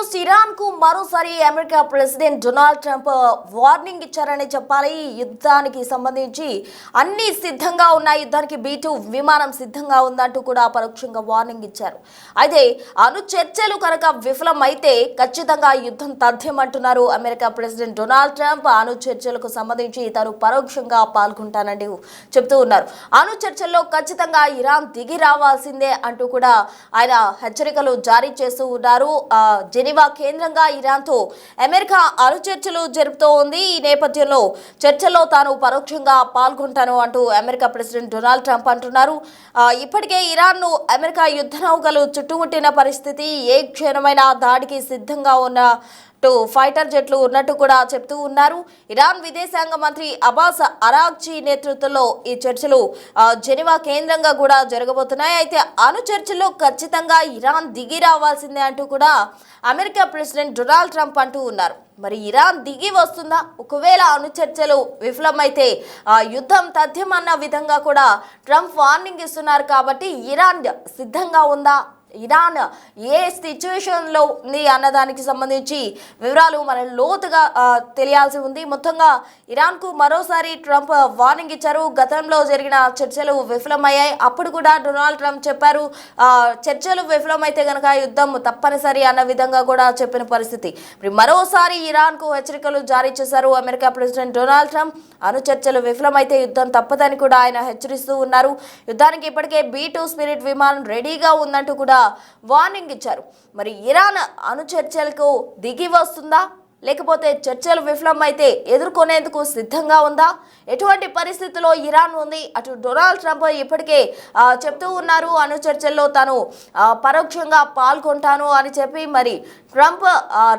News Iran కు మరోసారి America president Donald Trump warning ఇచ్చారని చెప్పాలి. యుద్ధానికి సంబంధించి అన్ని సిద్ధంగా ఉన్నాయి, యుద్ధానికి B-2 విమానం సిద్ధంగా ఉందంటూ కూడా పరోక్షంగా వార్నింగ్ ఇచ్చారు. అయితే అణు చర్చలు కనుక విఫలమైతే ఖచ్చితంగా యుద్ధం తథ్యమంటున్నారు అమెరికా ప్రెసిడెంట్ డొనాల్డ్ ట్రంప్. అణు చర్చలకు సంబంధించి తాను పరోక్షంగా పాల్గొంటానంటూ చెప్తూ ఉన్నారు. అణు చర్చల్లో ఖచ్చితంగా ఇరాన్ దిగి రావాల్సిందే అంటూ కూడా ఆయన హెచ్చరికలు జారీ చేస్తూ ఉన్నారు. జెనీవా కేంద్రంగా ఇరాన్తో అమెరికా అణు చర్చలు జరుపుతూ ఉంది. ఈ నేపథ్యంలో చర్చల్లో తాను పరోక్షంగా పాల్గొంటాను అంటూ అమెరికా ప్రెసిడెంట్ డొనాల్డ్ ట్రంప్ అంటున్నారు. ఇప్పటికే ఇరాన్ను అమెరికా యుద్ధ నౌకలు చుట్టుముట్టిన పరిస్థితి, ఏ క్షణమైనా దాడికి సిద్ధంగా ఉన్న ఫైటర్ జెట్లు ఉన్నట్టు కూడా చెప్తూ ఉన్నారు. ఇరాన్ విదేశాంగ మంత్రి అబ్బాస్ అరాగ్చి నేతృత్వంలో ఈ చర్చలు జెనీవా కేంద్రంగా కూడా జరగబోతున్నాయి. అయితే అణు చర్చల్లో ఖచ్చితంగా ఇరాన్ దిగి రావాల్సిందే అంటూ కూడా అమెరికా ప్రెసిడెంట్ డొనాల్డ్ ట్రంప్ అంటూ ఉన్నారు. మరి ఇరాన్ దిగి వస్తుందా? ఒకవేళ అణు చర్చలు విఫలమైతే యుద్ధం తథ్యమన్న విధంగా కూడా ట్రంప్ వార్నింగ్ ఇస్తున్నారు. కాబట్టి ఇరాన్ సిద్ధంగా ఉందా, ఇరాన్ ఏ సిచ్యువేషన్లో ఉంది అన్నదానికి సంబంధించి వివరాలు మనం లోతుగా తెలియాల్సి ఉంది. మొత్తంగా ఇరాన్కు మరోసారి ట్రంప్ వార్నింగ్ ఇచ్చారు. గతంలో జరిగిన చర్చలు విఫలమయ్యాయి. అప్పుడు కూడా డొనాల్డ్ ట్రంప్ చెప్పారు, చర్చలు విఫలమైతే కనుక యుద్ధం తప్పనిసరి అన్న విధంగా కూడా చెప్పిన పరిస్థితి. మరి మరోసారి ఇరాన్కు హెచ్చరికలు జారీ చేశారు అమెరికా ప్రెసిడెంట్ డొనాల్డ్ ట్రంప్. అణు చర్చలు విఫలమైతే యుద్ధం తప్పదని కూడా ఆయన హెచ్చరిస్తూ ఉన్నారు. యుద్ధానికి ఇప్పటికే B-2 స్పిరిట్ విమానం రెడీగా ఉందంటూ కూడా వార్నింగ్ ఇచ్చారు. మరి ఇరాన్ అణు చర్చలకు దిగి వస్తుందా, లేకపోతే చర్చలు విఫలమైతే ఎదుర్కొనేందుకు సిద్ధంగా ఉందా? ఎటువంటి పరిస్థితుల్లో ఇరాన్ ఉంది? అటు డొనాల్డ్ ట్రంప్ ఇప్పటికే చెప్తూ ఉన్నారు, అణు చర్చల్లో తాను పరోక్షంగా పాల్గొంటాను అని చెప్పి. మరి ట్రంప్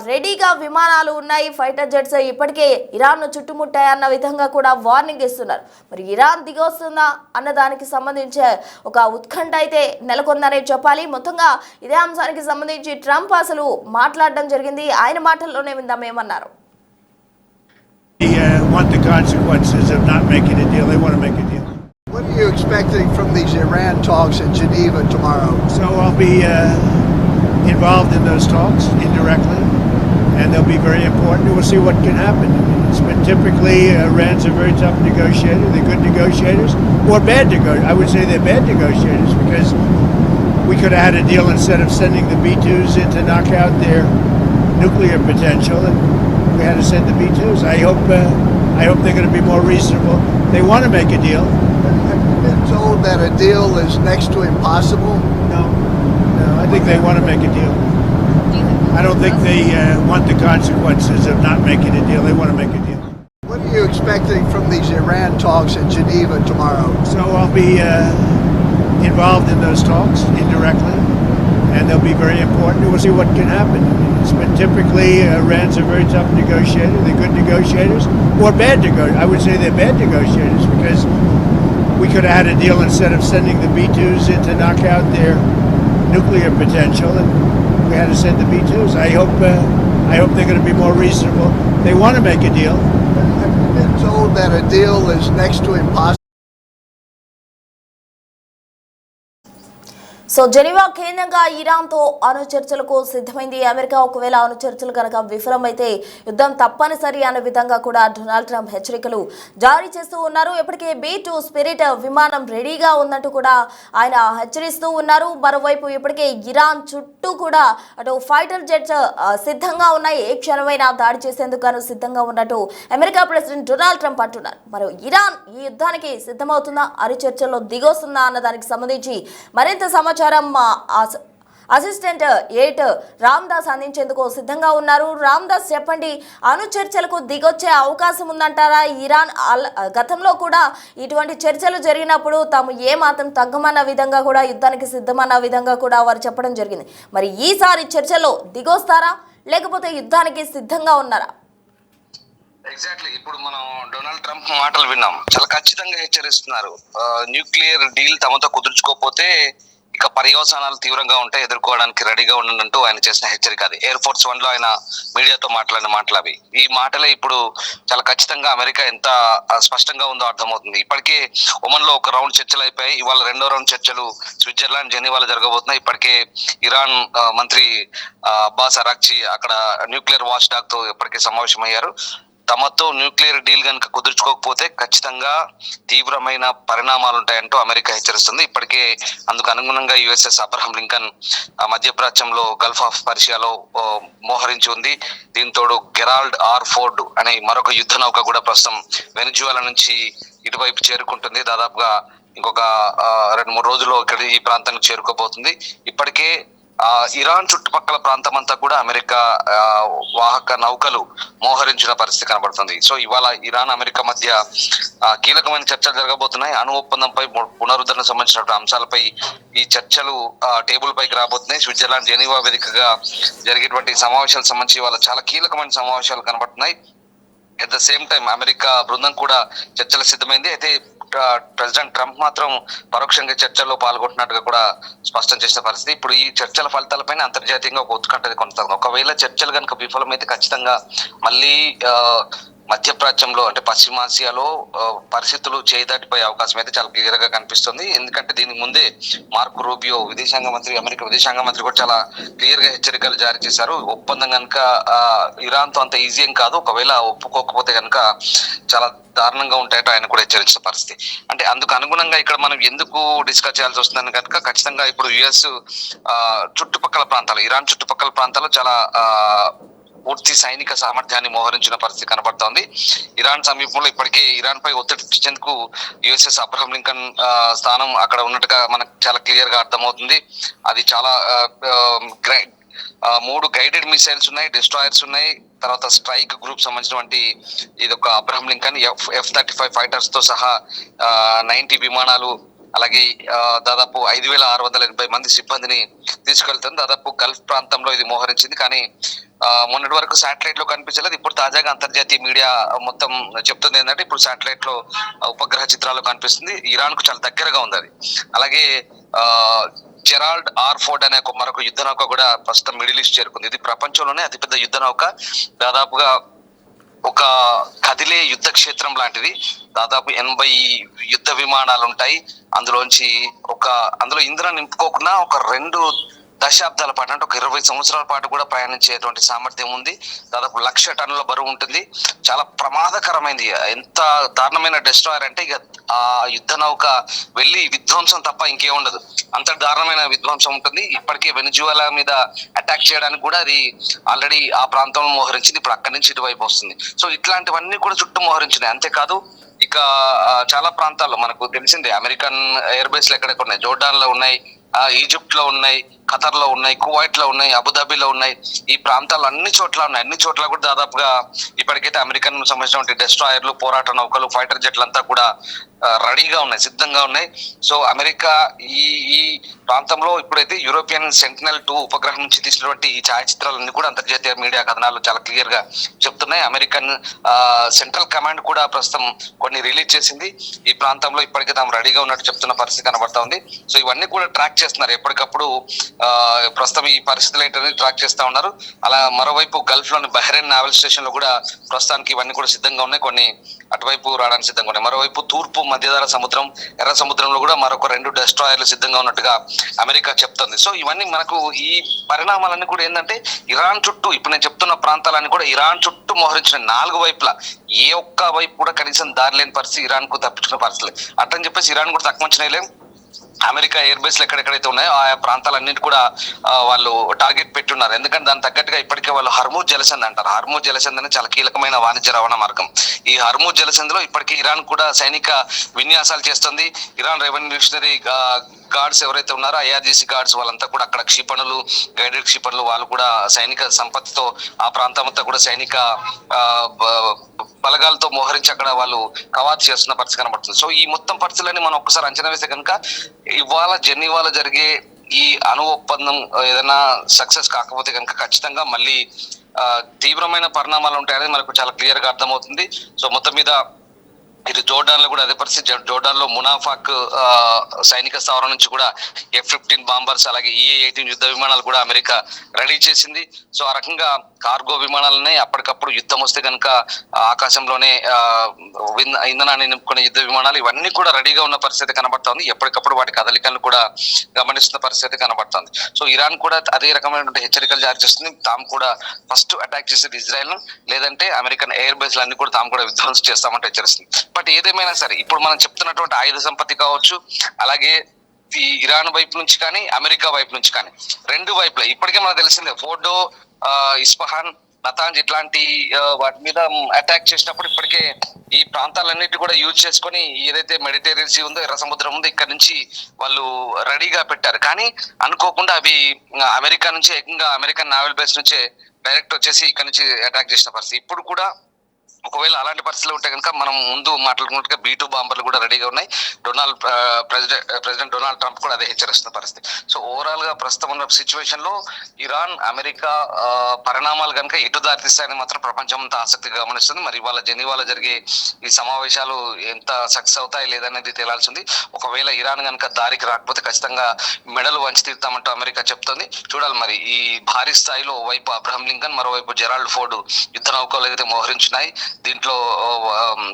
రెడీగా విమానాలు ఉన్నాయి, ఫైటర్ జెట్స్ ఇప్పటికే ఇరాన్ను చుట్టుముట్టాయన్న విధంగా కూడా వార్నింగ్ ఇస్తున్నారు. మరి ఇరాన్ దిగొస్తుందా అన్న దానికి సంబంధించి ఒక ఉత్కంఠ అయితే నెలకొందనే చెప్పాలి. మొత్తంగా ఇదే అంశానికి సంబంధించి ట్రంప్ అసలు మాట్లాడడం జరిగింది. ఆయన మాటల్లోనే విందాం ఏమన్నారు. They want the consequences of not making a deal. They want to make a deal. What are you expecting from these Iran talks in Geneva tomorrow? So I'll be involved in those talks indirectly, and they'll be very important. We'll see what can happen. It's been typically Iran's a very tough negotiator. They're good negotiators, or bad negotiators. I would say they're bad negotiators because we could have had a deal instead of sending the B-2s in to knock out their nuclear potential, and we had to send the B-2s. I hope they're going to be more reasonable. They want to make a deal. Have you been told that a deal is next to impossible? No, I think they want to make a deal. I don't think they want the consequences of not making a deal. They want to make a deal. What are you expecting from these Iran talks in Geneva tomorrow? So I'll be involved in those talks indirectly, and they'll be very important. We'll see what can happen. It's been typically Iran's a very tough negotiator. They're good negotiators, or bad negotiators. I would say they're bad negotiators because we could have had a deal instead of sending the B-2s in to knock out their nuclear potential, and we had to send the B-2s. I hope they're going to be more reasonable. They want to make a deal. Have you been told that a deal is next to impossible? So Geneva కేంద్రంగా ఇరాన్తో అణు చర్చలకు సిద్ధమైంది America. ఒకవేళ అణు చర్చలు కనుక విఫలమైతే యుద్ధం తప్పనిసరి అనే విధంగా కూడా డొనాల్డ్ ట్రంప్ హెచ్చరికలు జారీ చేస్తూ ఉన్నారు. ఇప్పటికే B-2 స్పిరిట్ విమానం రెడీగా ఉందంటూ కూడా ఆయన హెచ్చరిస్తూ ఉన్నారు. మరోవైపు ఇప్పటికే ఇరాన్ చుట్టూ కూడా అటు ఫైటర్ జెట్స్ సిద్ధంగా ఉన్నాయి, ఏ క్షణమైనా దాడి చేసేందుకు సిద్ధంగా ఉన్నట్టు అమెరికా ప్రెసిడెంట్ డొనాల్డ్ ట్రంప్ అంటున్నారు. మరి ఇరాన్ ఈ యుద్ధానికి సిద్ధమవుతుందా, అణు చర్చల్లో దిగొస్తుందా అన్న దానికి సంబంధించి మరింత సమాచారం అసిస్టెంట్ 8 రామ్దాస్ అందించేందుకు సిద్ధంగా ఉన్నారు. రామ్దాస్ చెప్పండి, అణు చర్చలకు దిగొచ్చే అవకాశం ఉందంటారా? ఇరాన్ గతంలో కూడా ఇటువంటి చర్చలు జరిగినప్పుడు తాము ఏమాత్రం తగ్గమన్న విధంగా కూడా యుద్ధానికి సిద్ధమన్న విధంగా కూడా వారు చెప్పడం జరిగింది. మరి ఈసారి చర్చలో దిగొస్తారా, లేకపోతే యుద్ధానికి సిద్ధంగా ఉన్నారా? ఎగ్జాక్ట్లీ ఇప్పుడు మనం డొనాల్డ్ ట్రంప్ మాటలు విన్నాం. చాలా ఖచ్చితంగా హెచ్చరిస్తున్నారు, న్యూక్లియర్ డీల్ తమతో కుదుర్చుకోకపోతే ఇక పర్యవసానాలు తీవ్రంగా ఉంటే ఎదుర్కోవడానికి రెడీగా ఉండంటూ ఆయన చేసిన హెచ్చరిక అది. ఎయిర్ ఫోర్స్ 1 లో ఆయన మీడియాతో మాట్లాడిన మాటలు అవి. ఈ మాటలే ఇప్పుడు చాలా ఖచ్చితంగా అమెరికా ఎంత స్పష్టంగా ఉందో అర్థమవుతుంది. ఇప్పటికే ఒమన్ లో ఒక రౌండ్ చర్చలు అయిపోయాయి. ఇవాళ 2వ రౌండ్ చర్చలు స్విట్జర్లాండ్ జెనీవాలో జరగబోతున్నాయి. ఇప్పటికే ఇరాన్ మంత్రి అబ్బాస్ అరాక్చి అక్కడ న్యూక్లియర్ వాచ్ డాగ్ తో ఇప్పటికే సమావేశమయ్యారు. తమతో న్యూక్లియర్ డీల్ కనుక కుదుర్చుకోకపోతే ఖచ్చితంగా తీవ్రమైన పరిణామాలు ఉంటాయంటూ అమెరికా హెచ్చరిస్తుంది. ఇప్పటికే అందుకు అనుగుణంగా యుఎస్ఎస్ అబ్రహం లింకన్ మధ్యప్రాచ్యంలో గల్ఫ్ ఆఫ్ పర్షియాలో మోహరించి ఉంది. దీంతోడు గెరాల్డ్ ఆర్ ఫోర్డ్ అనే మరొక యుద్ధ నౌక కూడా ప్రస్తుతం వెనిజువేలా నుంచి ఇటువైపు చేరుకుంటుంది. దాదాపుగా ఇంకొక 2-3 రోజుల్లో ఇక్కడ ఈ ప్రాంతానికి చేరుకోబోతుంది. ఇప్పటికే ఇరాన్ చుట్టుపక్కల ప్రాంతం అంతా కూడా అమెరికా వాహక నౌకలు మోహరించిన పరిస్థితి కనబడుతుంది. సో ఇవాళ ఇరాన్ అమెరికా మధ్య కీలకమైన చర్చలు జరగబోతున్నాయి. అణు ఒప్పందంపై పునరుద్ధరణ సంబంధించిన అంశాలపై ఈ చర్చలు టేబుల్ పైకి రాబోతున్నాయి. స్విట్జర్లాండ్ జెనీవా వేదికగా జరిగేటువంటి సమావేశాలకు సంబంధించి ఇవాళ చాలా కీలకమైన సమావేశాలు కనబడుతున్నాయి. At the same time America బృందం కూడా చర్చలకు సిద్ధమైంది. అయితే ప్రెసిడెంట్ ట్రంప్ మాత్రం పరోక్షంగా చర్చల్లో పాల్గొంటున్నట్టుగా కూడా స్పష్టం చేసిన పరిస్థితి. ఇప్పుడు ఈ చర్చల ఫలితాలపైన అంతర్జాతీయంగా ఒక ఉత్కంఠ కొనసాగుతుంది. ఒకవేళ చర్చలు కనుక విఫలమైతే ఖచ్చితంగా మళ్ళీ మధ్యప్రాచ్యంలో అంటే పశ్చిమాసియాలో పరిస్థితులు చేదాటిపోయే అవకాశం అయితే చాలా క్లియర్ గా కనిపిస్తుంది. ఎందుకంటే దీనికి ముందే మార్కో రూబియో అమెరికా విదేశాంగ మంత్రి కూడా చాలా క్లియర్ గా హెచ్చరికలు జారీ చేశారు. ఒప్పందం కనుక ఇరాన్ తో అంత ఈజీ ఏం కాదు, ఒకవేళ ఒప్పుకోకపోతే కనుక చాలా దారుణంగా ఉంటాయట ఆయన కూడా హెచ్చరించిన పరిస్థితి. అంటే అందుకు అనుగుణంగా ఇక్కడ మనం ఎందుకు డిస్కస్ చేయాల్సి వస్తుందని కనుక ఖచ్చితంగా ఇప్పుడు యుఎస్ చుట్టుపక్కల ప్రాంతాలు, ఇరాన్ చుట్టుపక్కల ప్రాంతాలు చాలా పూర్తి సైనిక సామర్థ్యాన్ని మోహరించిన పరిస్థితి కనబడుతోంది. ఇరాన్ సమీపంలో ఇప్పటికే ఇరాన్ పై ఒత్తిడి తెచ్చేందుకు యుఎస్ఎస్ అబ్రహం లింకన్ స్థానం అక్కడ ఉన్నట్టుగా మనకు చాలా క్లియర్ గా అర్థమవుతుంది. అది చాలా 3 గైడెడ్ మిసైల్స్ ఉన్నాయి, డిస్ట్రాయర్స్ ఉన్నాయి, తర్వాత స్ట్రైక్ గ్రూప్ సంబంధించినటువంటి ఇది ఒక అబ్రహం లింకన్ F-35 ఫైటర్స్ తో సహా 90 విమానాలు, అలాగే దాదాపు 5,680 మంది సిబ్బందిని తీసుకెళ్తుంది. దాదాపు గల్ఫ్ ప్రాంతంలో ఇది మోహరించింది. కానీ మొన్నటి వరకు శాటిలైట్ లో కనిపించలేదు. ఇప్పుడు తాజాగా అంతర్జాతీయ మీడియా మొత్తం చెప్తుంది ఏంటంటే ఇప్పుడు శాటిలైట్ లో ఉపగ్రహ చిత్రాలు కనిపిస్తుంది. ఇరాన్ కు చాలా దగ్గరగా ఉంది అది. అలాగే జెరాల్డ్ ఆర్ ఫోర్డ్ అనే మరొక యుద్ధ నౌక కూడా ప్రస్తుతం మిడిల్ ఈస్ట్ చేరుకుంది. ఇది ప్రపంచంలోనే అతిపెద్ద యుద్ధ నౌక. దాదాపుగా ఒక కదిలే యుద్ధ క్షేత్రం లాంటిది. దాదాపు 80 యుద్ధ విమానాలు ఉంటాయి. అందులో ఇంధనం నింపుకోకుండా ఒక 2 దశాబ్దాల పాటు అంటే ఒక 20 సంవత్సరాల పాటు కూడా ప్రయాణించేటువంటి సామర్థ్యం ఉంది. దాదాపు 1,00,000 టన్నుల బరువు ఉంటుంది. చాలా ప్రమాదకరమైంది. ఎంత దారుణమైన డెస్ట్రాయర్ అంటే ఇక ఆ యుద్ధ నౌక వెళ్ళి విధ్వంసం తప్ప ఇంకే ఉండదు. అంత దారుణమైన విధ్వంసం ఉంటుంది. ఇప్పటికే వెనిజువేలా మీద అటాక్ చేయడానికి కూడా అది ఆల్రెడీ ఆ ప్రాంతంలో మోహరించింది. ఇప్పుడు అక్కడి నుంచి ఇటువైపు వస్తుంది. సో ఇట్లాంటివన్నీ కూడా చుట్టూ మోహరించినాయి. అంతేకాదు ఇక చాలా ప్రాంతాల్లో మనకు తెలిసిందే అమెరికన్ ఎయిర్ బేస్లు ఎక్కడెక్కడ ఉన్నాయి. జోర్డాన్ లో ఉన్నాయి, ఈజిప్ట్ లో ఉన్నాయి, ఖతర్ లో ఉన్నాయి, కువైట్ లో ఉన్నాయి, అబుదాబిలో ఉన్నాయి. ఈ ప్రాంతాలు అన్ని చోట్ల ఉన్నాయి. అన్ని చోట్ల కూడా దాదాపుగా ఇప్పటికైతే అమెరికన్ సంబంధించినటువంటి డెస్ట్రాయర్లు, పోరాట నౌకలు, ఫైటర్ జెట్లు అంతా కూడా రెడీగా ఉన్నాయి, సిద్ధంగా ఉన్నాయి. సో అమెరికా ఈ ప్రాంతంలో ఇప్పుడైతే యూరోపియన్ సెంటినెల్-2 ఉపగ్రహం నుంచి తీసినటువంటి ఈ ఛాయాచిత్రాలన్నీ కూడా అంతర్జాతీయ మీడియా కథనాలు చాలా క్లియర్ గా చెప్తున్నాయి. అమెరికన్ సెంట్రల్ కమాండ్ కూడా ప్రస్తుతం కొన్ని రిలీజ్ చేసింది. ఈ ప్రాంతంలో ఇప్పటికే తాము రెడీగా ఉన్నట్టు చెప్తున్న పరిస్థితి కనబడతా ఉంది. సో ఇవన్నీ కూడా ట్రాక్ చేస్తున్నారు ఎప్పటికప్పుడు. ప్రస్తుతం ఈ పరిస్థితులు ఏంటనేది ట్రాక్ చేస్తా ఉన్నారు. అలా మరోవైపు గల్ఫ్ లోని బహ్రెయిన్ నావల్ స్టేషన్ లో కూడా ప్రస్తుతానికి ఇవన్నీ కూడా సిద్ధంగా ఉన్నాయి. కొన్ని అటువైపు రావడానికి సిద్ధంగా ఉన్నాయి. మరోవైపు తూర్పు మధ్యధరా సముద్రం, ఎర్ర సముద్రంలో కూడా మరొక 2 డెస్ట్రాయర్లు సిద్ధంగా ఉన్నట్టుగా అమెరికా చెప్తుంది. సో ఇవన్నీ మనకు ఈ పరిణామాలన్నీ కూడా ఏంటంటే ఇరాన్ చుట్టూ ఇప్పుడు నేను చెప్తున్న ప్రాంతాలన్నీ కూడా ఇరాన్ చుట్టూ మోహరించిన 4 వైపులా ఏ ఒక్క వైపు కూడా కనీసం దారి లేని పరిస్థితి, ఇరాన్ కు తప్పించుకునే పరిస్థితి. అట్లని చెప్పేసి ఇరాన్ కూడా తక్కువ అంచనా అమెరికా ఎయిర్ బేస్లు ఎక్కడెక్కడైతే ఉన్నాయో ఆయా ప్రాంతాలన్నింటి కూడా వాళ్ళు టార్గెట్ పెట్టున్నారు. ఎందుకంటే దాని తగ్గట్టుగా ఇప్పటికే వాళ్ళు హర్మూజ్ జలసంధి అంటారు. హర్మూజ్ జలసంధి అనేది చాలా కీలకమైన వాణిజ్య రవాణా మార్గం. ఈ హర్మూజ్ జలసంధిలో ఇప్పటికీ ఇరాన్ కూడా సైనిక విన్యాసాలు చేస్తుంది. ఇరాన్ రెవల్యూషనరీ గార్డ్స్ ఎవరైతే ఉన్నారో IRGC గార్డ్స్ వాళ్ళంతా కూడా అక్కడ క్షిపణులు, గైడెడ్ క్షిపణులు, వాళ్ళు కూడా సైనిక సంపత్తితో ఆ ప్రాంతం అంతా కూడా సైనిక బలగాలతో మోహరించి అక్కడ వాళ్ళు కవాతు చేస్తున్న పరిస్థితి కనబడుతుంది. సో ఈ మొత్తం పరిస్థితులని మనం ఒక్కసారి అంచనా వేస్తే కనుక ఇవాళ జెనీవాలో జరిగే ఈ అణు ఒప్పందం ఏదైనా సక్సెస్ కాకపోతే కనుక ఖచ్చితంగా మళ్ళీ తీవ్రమైన పరిణామాలు ఉంటాయనేది మనకు చాలా క్లియర్ గా అర్థమవుతుంది. సో మొత్తం మీద ఇటు జోర్డాన్ లో కూడా అదే పరిస్థితి. జోర్డాన్ లో మునాఫాక్ సైనిక స్థావరం నుంచి కూడా F-15 బాంబర్స్ అలాగే EA-18 యుద్ధ విమానాలు కూడా అమెరికా రెడీ చేసింది. సో ఆ రకంగా కార్గో విమానాలనే అప్పటికప్పుడు యుద్ధం వస్తే కనుక ఆకాశంలోనే ఇంధనాన్ని నింపుకునే యుద్ధ విమానాలు ఇవన్నీ కూడా రెడీగా ఉన్న పరిస్థితి కనబడుతోంది. ఎప్పటికప్పుడు వాటి కదలికలను కూడా గమనిస్తున్న పరిస్థితి కనబడుతోంది. సో ఇరాన్ కూడా అదే రకమైనటువంటి హెచ్చరికలు జారీ చేస్తుంది. తాము కూడా ఫస్ట్ అటాక్ చేసేది ఇజ్రాయెల్ ను, లేదంటే అమెరికన్ ఎయిర్ బేస్ లన్నీ కూడా తాము కూడా విధ్వంసం చేస్తామంటే హెచ్చరిస్తుంది. బట్ ఏదేమైనా సరే ఇప్పుడు మనం చెప్తున్నటువంటి ఆయుధ సంపత్తి కావచ్చు, అలాగే ఈ ఇరాన్ వైపు నుంచి కానీ అమెరికా వైపు నుంచి కానీ రెండు వైపులా ఇప్పటికే మనకు తెలిసిందే ఫోర్డో, ఇస్ఫహాన్, నతాంజ్ ఇట్లాంటి వాటి మీద అటాక్ చేసినప్పుడు ఇప్పటికే ఈ ప్రాంతాలన్నిటి కూడా యూజ్ చేసుకొని ఏదైతే మెడిటేరియన్ సీ ఉందో, ఎర్ర సముద్రం ఉందో ఇక్కడ నుంచి వాళ్ళు రెడీగా పెట్టారు. కానీ అనుకోకుండా అవి అమెరికా నుంచి ఏకంగా అమెరికన్ నావల్ బేస్ నుంచే డైరెక్ట్ వచ్చేసి ఇక్కడ నుంచి అటాక్ చేసిన పరిస్థితి. ఇప్పుడు కూడా ఒకవేళ అలాంటి పరిస్థితులు ఉంటే కనుక మనం ముందు మాట్లాడుకున్నట్టుగా B-2 బాంబర్లు కూడా రెడీగా ఉన్నాయి. ప్రెసిడెంట్ డొనాల్డ్ ట్రంప్ కూడా అదే హెచ్చరిస్తున్న పరిస్థితి. సో ఓవరాల్ గా ప్రస్తుతం ఉన్న సిచ్యువేషన్ లో ఇరాన్ అమెరికా పరిణామాలు కనుక ఎటు దారితీస్తాయని మాత్రం ప్రపంచం అంతా ఆసక్తిగా గమనిస్తుంది. మరి ఇవాళ జెనీవాలో జరిగే ఈ సమావేశాలు ఎంత సక్సెస్ అవుతాయి లేదనేది తేలాల్సింది. ఒకవేళ ఇరాన్ కనుక దారికి రాకపోతే ఖచ్చితంగా మెడలు వంచి తీరుతామంటూ అమెరికా చెప్తోంది. చూడాలి మరి ఈ భారీ స్థాయిలో వైపు అబ్రహం లింకన్, మరోవైపు జెరాల్డ్ ఫోర్డ్ యుద్ధ నౌకలు అయితే మోహరించినాయి. దీంట్లో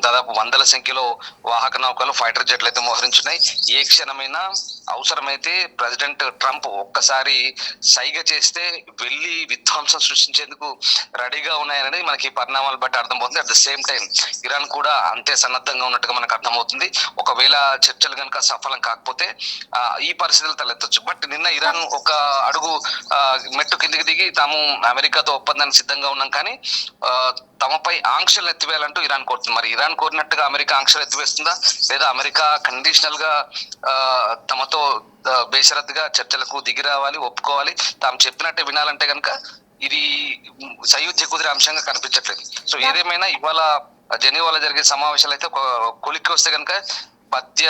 దాదాపు వందల సంఖ్యలో వాహక నౌకలు, ఫైటర్ జెట్లు అయితే మోహరించున్నాయి. ఏ క్షణమైనా అవసరమైతే ప్రెసిడెంట్ ట్రంప్ ఒక్కసారి సైగ చేస్తే వెళ్లి విధ్వంసం సృష్టించేందుకు రెడీగా ఉన్నాయనేది మనకి పరిణామాలు బట్టి అర్థమవుతుంది. At the same time Iran కూడా అంతే సన్నద్ధంగా ఉన్నట్టుగా మనకు అర్థమవుతుంది. ఒకవేళ చర్చలు కనుక సఫలం కాకపోతే ఈ పరిస్థితులు తలెత్తొచ్చు. బట్ నిన్న ఇరాన్ ఒక అడుగు మెట్టు కిందికి దిగి తాము అమెరికాతో ఒప్పందానికి సిద్ధంగా ఉన్నాం, కానీ తమపై ఆంక్షలు ఎత్తివేయాలంటూ ఇరాన్ కోరుతుంది. మరి ఇరాన్ కోరినట్టుగా అమెరికా ఆంక్షలు ఎత్తివేస్తుందా, లేదా అమెరికా కండిషనల్ గా తమతో బేషరత్తుగా చర్చలకు దిగి రావాలి, ఒప్పుకోవాలి, తాము చెప్పినట్టే వినాలంటే కనుక ఇది సయోధ్య కుదిరే అంశంగా కనిపించట్లేదు. సో ఏదేమైనా ఇవాళ జెనీవాలో జరిగే సమావేశాలు అయితే ఒక కొలిక్కి వస్తే కనుక మధ్య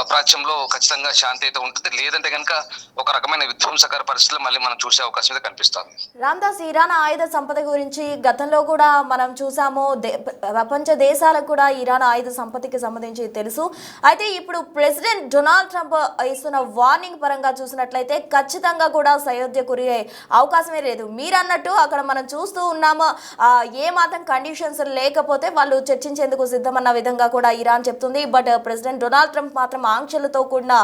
ప్రాచ్యంలో ఖచ్చితంగా శాంతి అయితే ఉంటుంది, లేదంటే కనుక ఒక రకమైన విధ్వంసకర పరిస్థితులు మళ్ళీ మనం చూసే అవకాశం అయితే కనిపిస్తుంది. రామ్దాస్, ఇరాన్ ఆయుధ సంపద గురించి గతంలో కూడా మనం చూసాము. ప్రపంచ దేశాలకు కూడా ఇరాన్ ఆయుధ సంపత్తికి సంబంధించి తెలుసు. అయితే ఇప్పుడు ప్రెసిడెంట్ డొనాల్డ్ ట్రంప్ ఇస్తున్న వార్నింగ్ పరంగా చూసినట్లయితే ఖచ్చితంగా కూడా సయోధ్య కురియే అవకాశమే లేదు. మీరు అన్నట్టు అక్కడ మనం చూస్తూ ఉన్నాము, ఏ మాత్రం కండిషన్స్ లేకపోతే వాళ్ళు చర్చించేందుకు సిద్ధమన్న విధంగా కూడా ఇరాన్ చెప్తుంది. బట్ ప్రెసిడెంట్ డొనాల్డ్ ట్రంప్ మాత్రం ఆంక్షలతో కూడిన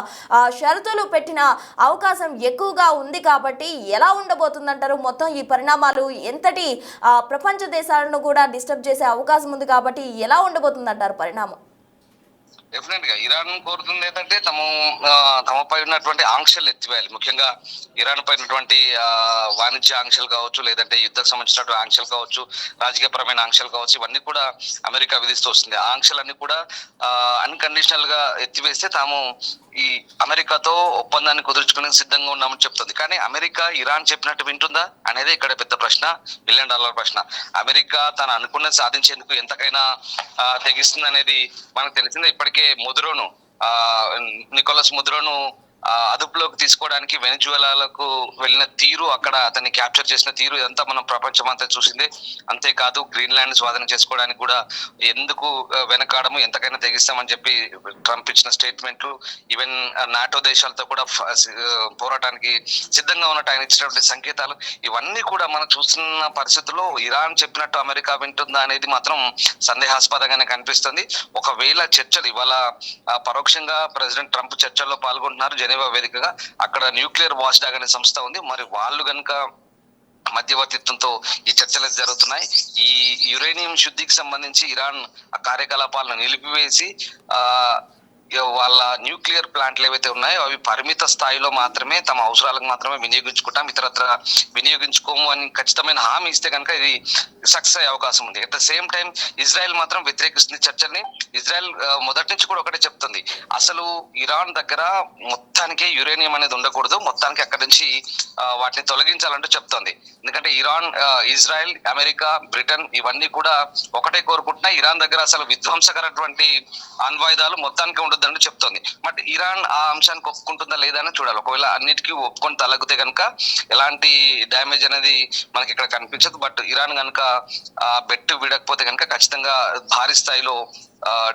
షరతులు పెట్టిన అవకాశం ఎక్కువగా ఉంది. కాబట్టి ఎలా ఉండబోతుందంటారు? మొత్తం ఈ పరిణామాలు ఎంతటి ప్రపంచ దేశాలను కూడా డిస్టర్బ్ చేసే అవకాశం ఉంది. కాబట్టి ఎలా ఉండబోతుందంటారు పరిణామం? డెఫినెట్ గా ఇరాన్ కోరుతుంది ఏంటంటే తమపై ఉన్నటువంటి ఆంక్షలు ఎత్తివేయాలి. ముఖ్యంగా ఇరాన్ పై ఉన్నటువంటి వాణిజ్య ఆంక్షలు కావచ్చు, లేదంటే యుద్ధకు సంబంధించినటువంటి ఆంక్షలు కావచ్చు, రాజకీయపరమైన ఆంక్షలు కావచ్చు, ఇవన్నీ కూడా అమెరికా విధిస్తూ వస్తుంది. ఆ ఆంక్షలన్నీ కూడా అన్కండిషనల్ గా ఎత్తివేస్తే తాము ఈ అమెరికాతో ఒప్పందాన్ని కుదుర్చుకునే సిద్ధంగా ఉన్నామని చెప్తుంది. కానీ అమెరికా ఇరాన్ చెప్పినట్టు వింటుందా అనేది ఇక్కడ పెద్ద ప్రశ్న, $1 బిలియన్ ప్రశ్న. అమెరికా తను అనుకున్నది సాధించేందుకు ఎంతకైనా తెగిస్తుంది అనేది మనకు తెలిసిందే. ఇప్పటికే నికోలస్ ముదురోను అదుపులోకి తీసుకోవడానికి వెనిజువెలాలకు వెళ్ళిన తీరు, అక్కడ అతన్ని క్యాప్చర్ చేసిన తీరు, ఇదంతా మనం ప్రపంచం అంతా చూసిందే. అంతేకాదు గ్రీన్లాండ్ స్వాధీనం చేసుకోవడానికి కూడా ఎందుకు వెనకాడము, ఎంతకైనా తెగిస్తామని చెప్పి ట్రంప్ ఇచ్చిన స్టేట్మెంట్లు, ఈవెన్ నాటో దేశాలతో కూడా పోరాటానికి సిద్ధంగా ఉన్నట్టు ఆయన ఇచ్చినటువంటి సంకేతాలు, ఇవన్నీ కూడా మనం చూస్తున్న పరిస్థితుల్లో ఇరాన్ చెప్పినట్టు అమెరికా వింటుందా అనేది మాత్రం సందేహాస్పదంగానే కనిపిస్తుంది. ఒకవేళ చర్చలు ఇవాళ పరోక్షంగా ప్రెసిడెంట్ ట్రంప్ చర్చల్లో పాల్గొంటున్నారు జెనీవా వేదికగా. అక్కడ న్యూక్లియర్ వాచ్ డాగ్ అనే సంస్థ ఉంది. మరి వాళ్ళు గనుక మధ్యవర్తిత్వంతో ఈ చర్చలు జరుగుతున్నాయి. ఈ యురేనియం శుద్ధికి సంబంధించి ఇరాన్ కార్యకలాపాలను నిలిపివేసి వాళ్ళ న్యూక్లియర్ ప్లాంట్లు ఏవైతే ఉన్నాయో అవి పరిమిత స్థాయిలో మాత్రమే తమ అవసరాలకు మాత్రమే వినియోగించుకుంటాం, ఇతరత్ర వినియోగించుకోము అని ఖచ్చితమైన హామీ ఇస్తే కనుక ఇది సక్సెస్ అయ్యే అవకాశం ఉంది. At the same time Israel మాత్రం వ్యతిరేకిస్తుంది చర్చల్ని. ఇజ్రాయెల్ మొదటి నుంచి కూడా ఒకటే చెప్తుంది, అసలు ఇరాన్ దగ్గర మొత్తానికి యురేనియం అనేది ఉండకూడదు, మొత్తానికి అక్కడి నుంచి వాటిని తొలగించాలంటూ చెప్తుంది. ఎందుకంటే ఇజ్రాయెల్, అమెరికా, బ్రిటన్ ఇవన్నీ కూడా ఒకటే కోరుకుంటున్నాయి, ఇరాన్ దగ్గర అసలు విధ్వంసకరటువంటి అణ్వాయుధాలు మొత్తానికి ఉండదు చెప్తోంది. బట్ ఇరాన్ ఆ అంశానికి ఒప్పుకుంటుందా లేదా అని చూడాలి. ఒకవేళ అన్నిటికీ ఒప్పుకొని తలగితే కనుక ఎలాంటి డ్యామేజ్ అనేది మనకి ఇక్కడ కనిపించదు. బట్ ఇరాన్ కనుక బెట్టు విడకపోతే కనుక ఖచ్చితంగా భారీ స్థాయిలో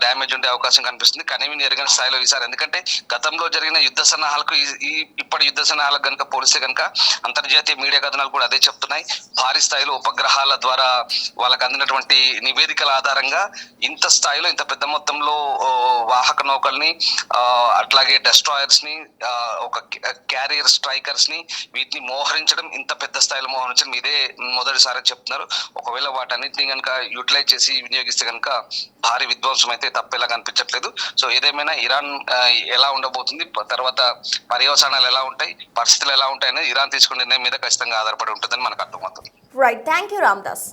డ్యామేజ్ ఉండే అవకాశం కనిపిస్తుంది. కనీవిని ఎరగని స్థాయిలో ఈసారి, ఎందుకంటే గతంలో జరిగిన యుద్ధ సన్నాహాలకు ఇప్పటి యుద్ధ సన్నాహాలకు కనుక పోలిస్తే కనుక అంతర్జాతీయ మీడియా కథనాలు కూడా అదే చెప్తున్నాయి. భారీ స్థాయిలో ఉపగ్రహాల ద్వారా వాళ్ళకి అందినటువంటి నివేదికల ఆధారంగా ఇంత స్థాయిలో ఇంత పెద్ద మొత్తంలో వాహక నౌకల్ని అట్లాగే డెస్ట్రాయర్స్ ని ఒక క్యారియర్ స్ట్రైకర్స్ ని వీటిని మోహరించడం, ఇంత పెద్ద స్థాయిలో మోహరించడం ఇదే మొదటిసారి చెప్తున్నారు. ఒకవేళ వాటన్నిటిని కనుక యూటిలైజ్ చేసి వినియోగిస్తే కనుక భారీ విధ్వంసం అయితే తప్పేలా కనిపించట్లేదు. సో ఏదేమైనా ఇరాన్ ఎలా ఉండబోతుంది, తర్వాత పర్యవసానాలు ఎలా ఉంటాయి, పరిస్థితులు ఎలా ఉంటాయి అనేది ఇరాన్ తీసుకునే నిర్ణయం మీద ఖచ్చితంగా ఆధారపడి ఉంటుందని మనకు అర్థమవుతుంది. Right, thank you Ramdas.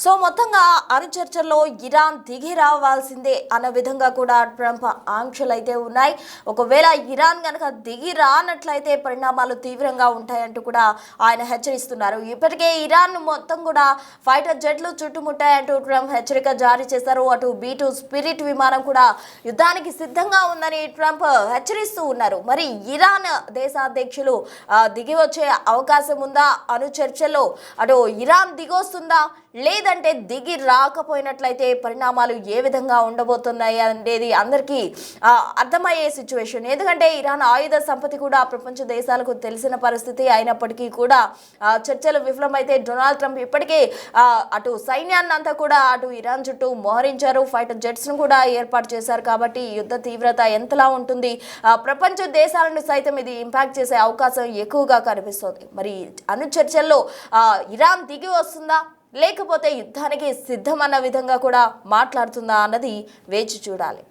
So మొత్తంగా అణు చర్చల్లో ఇరాన్ దిగి రావాల్సిందే అన్న విధంగా కూడా ట్రంప్ ఆంక్షలు అయితే ఉన్నాయి. ఒకవేళ ఇరాన్ కనుక దిగి రానట్లయితే పరిణామాలు తీవ్రంగా ఉంటాయంటూ కూడా ఆయన హెచ్చరిస్తున్నారు. ఇప్పటికే ఇరాన్ మొత్తం కూడా ఫైటర్ జెట్లు చుట్టుముట్టాయంటూ ట్రంప్ హెచ్చరిక జారీ చేశారు. అటు B-2 స్పిరిట్ విమానం కూడా యుద్ధానికి సిద్ధంగా ఉందని ట్రంప్ హెచ్చరిస్తూ ఉన్నారు. మరి ఇరాన్ దేశాధ్యక్షులు దిగి వచ్చే అవకాశం ఉందా అణు చర్చల్లో? అటు ఇరాన్ దిగొస్తుందా లేదంటే దిగి రాకపోయినట్లయితే పరిణామాలు ఏ విధంగా ఉండబోతున్నాయి అనేది అందరికీ అర్థమయ్యే సిచ్యువేషన్. ఎందుకంటే ఇరాన్ ఆయుధ సంపత్తి కూడా ప్రపంచ దేశాలకు తెలిసిన పరిస్థితి అయినప్పటికీ కూడా చర్చలు విఫలమైతే డొనాల్డ్ ట్రంప్ ఇప్పటికే అటు సైన్యాన్ని అంతా కూడా అటు ఇరాన్ చుట్టూ మోహరించారు. ఫైటర్ జెట్స్ను కూడా ఏర్పాటు చేశారు. కాబట్టి యుద్ధ తీవ్రత ఎంతలా ఉంటుంది, ప్రపంచ దేశాలను సైతం ఇది ఇంపాక్ట్ చేసే అవకాశం ఎక్కువగా కనిపిస్తుంది. మరి అణు చర్చల్లో ఇరాన్ దిగి వస్తుందా లేకపోతే యుద్ధానికి సిద్ధమన్న విధంగా కూడా మాట్లాడుతుందా అన్నది వేచి చూడాలి.